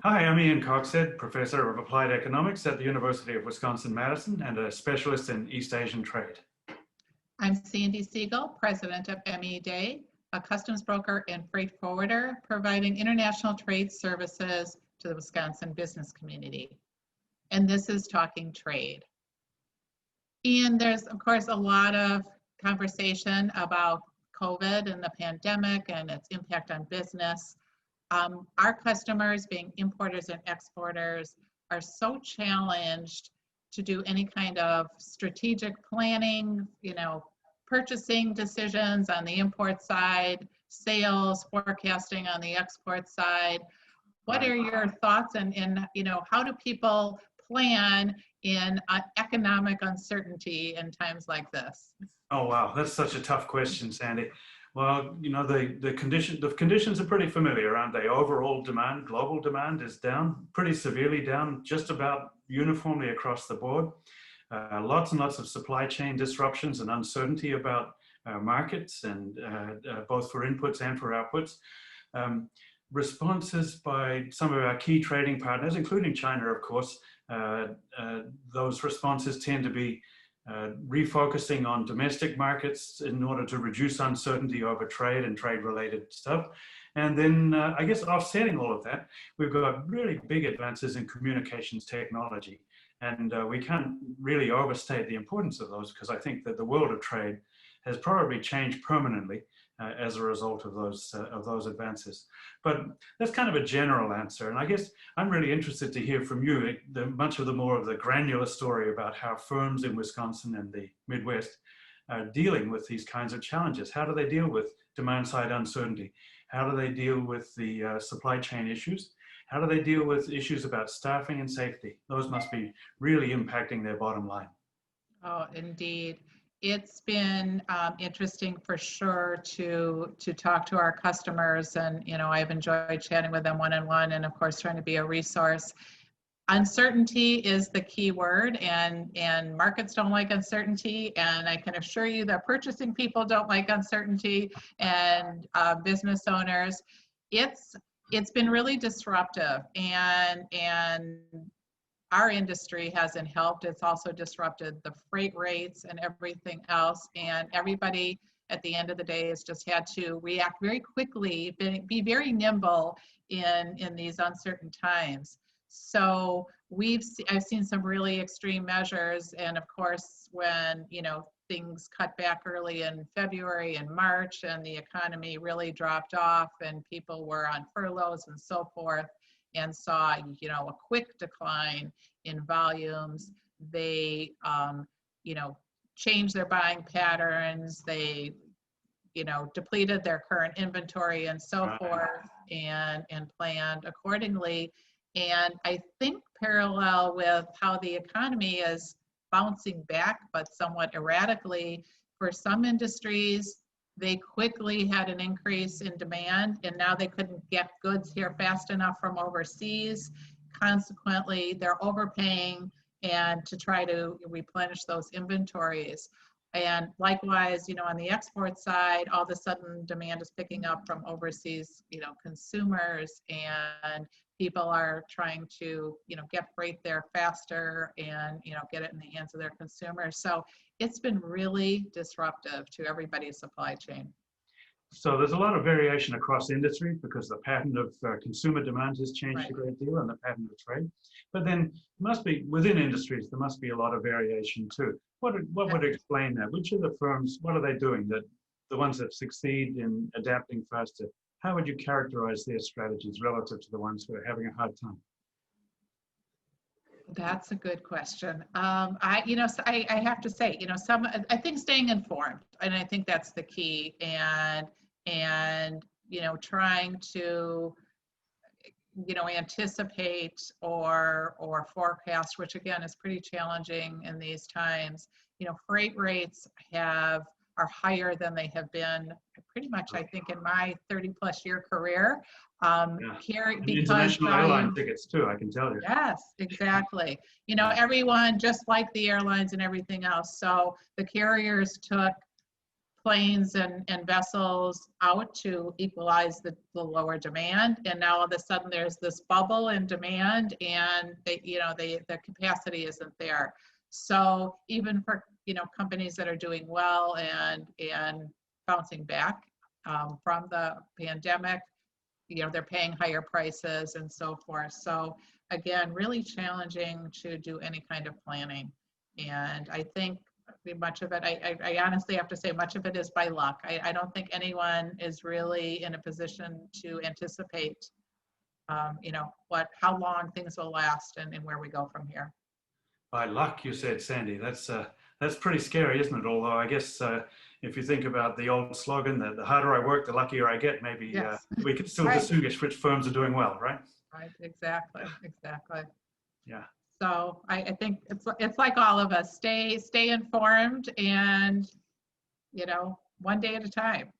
Hi, I'm Ian Coxhead, Professor of Applied Economics at the University of Wisconsin-Madison and a specialist in East Asian trade. I'm Sandy Siegel, President of Dey, a customs broker and freight forwarder providing international trade services to the Wisconsin business community. And this is Talking Trade. And there's, of course, a lot of conversation about COVID and the pandemic and its impact on business. Our customers, being importers and exporters, are so challenged to do any kind of strategic planning, purchasing decisions on the import side, sales, forecasting on the export side. What are your thoughts and how do people plan in economic uncertainty in times like this? Oh, wow, that's such a tough question, Sandy. Well, the conditions are pretty familiar, aren't they? Overall demand, global demand is down, pretty severely down, just about uniformly across the board. Lots and lots of supply chain disruptions and uncertainty about markets, and both for inputs and for outputs. Responses by some of our key trading partners, including China, of course, those responses tend to be refocusing on domestic markets in order to reduce uncertainty over trade and trade-related stuff. And then, I guess, offsetting all of that, we've got really big advances in communications technology. And we can't really overstate the importance of those, because I think that the world of trade has probably changed permanently as a result of those advances. But that's kind of a general answer. And I guess I'm really interested to hear from you much of the more of the granular story about how firms in Wisconsin and the Midwest are dealing with these kinds of challenges. How do they deal with demand side uncertainty? How do they deal with the supply chain issues? How do they deal with issues about staffing and safety? Those must be really impacting their bottom line. Oh, indeed. It's been interesting for sure to talk to our customers, and I've enjoyed chatting with them one-on-one, and of course trying to be a resource. Uncertainty is the key word, and markets don't like uncertainty, and I can assure you that purchasing people don't like uncertainty, and business owners. It's been really disruptive, and our industry hasn't helped. It's also disrupted the freight rates and everything else. And everybody at the end of the day has just had to react very quickly, be very nimble in these uncertain times. So I've seen some really extreme measures. And of course, when, things cut back early in February and March and the economy really dropped off and people were on furloughs and so forth, and saw, a quick decline in volumes. They, changed their buying patterns. They, depleted their current inventory and so forth, and planned accordingly. And I think parallel with how the economy is bouncing back, but somewhat erratically, for some industries, they quickly had an increase in demand, and now they couldn't get goods here fast enough from overseas. Consequently, they're overpaying and to try to replenish those inventories. And likewise, on the export side, all of a sudden demand is picking up from overseas, consumers, and people are trying to, get freight there faster and, get it in the hands of their consumers. So it's been really disruptive to everybody's supply chain. So there's a lot of variation across industry because the pattern of consumer demand has changed a great deal, and the pattern of trade. But then must be within industries, there must be a lot of variation too. What would explain that? Which of the firms, what are they doing? That the ones that succeed in adapting faster, how would you characterize their strategies relative to the ones who are having a hard time? That's a good question. I have to say, I think staying informed, and I think that's the key, and trying to, anticipate or forecast, which again is pretty challenging in these times. Freight rates are higher than they have been pretty much, I think, in my 30+ year career. International airline tickets too, I can tell you. Yes, exactly. Everyone, just like the airlines and everything else. So the carriers took planes and vessels out to equalize the lower demand. And now all of a sudden there's this bubble in demand, and the capacity isn't there. So even for, companies that are doing well and bouncing back from the pandemic, they're paying higher prices and so forth. So again, really challenging to do any kind of planning. And I think much of it, I honestly have to say, much of it is by luck. I don't think anyone is really in a position to anticipate, how long things will last and where we go from here. By luck, you said, Sandy. That's pretty scary, isn't it? Although I guess if you think about the old slogan that the harder I work, the luckier I get, maybe Yes. we can still Right. distinguish which firms are doing well, right? Right, exactly. Yeah. So I think it's like all of us, stay informed, and one day at a time.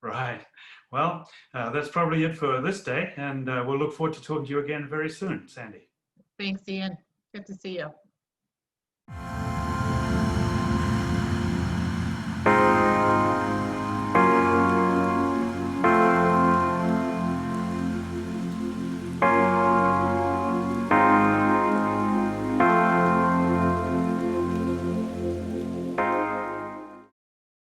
Right. Well, that's probably it for this day, and we'll look forward to talking to you again very soon, Sandy. Thanks, Ian. Good to see you.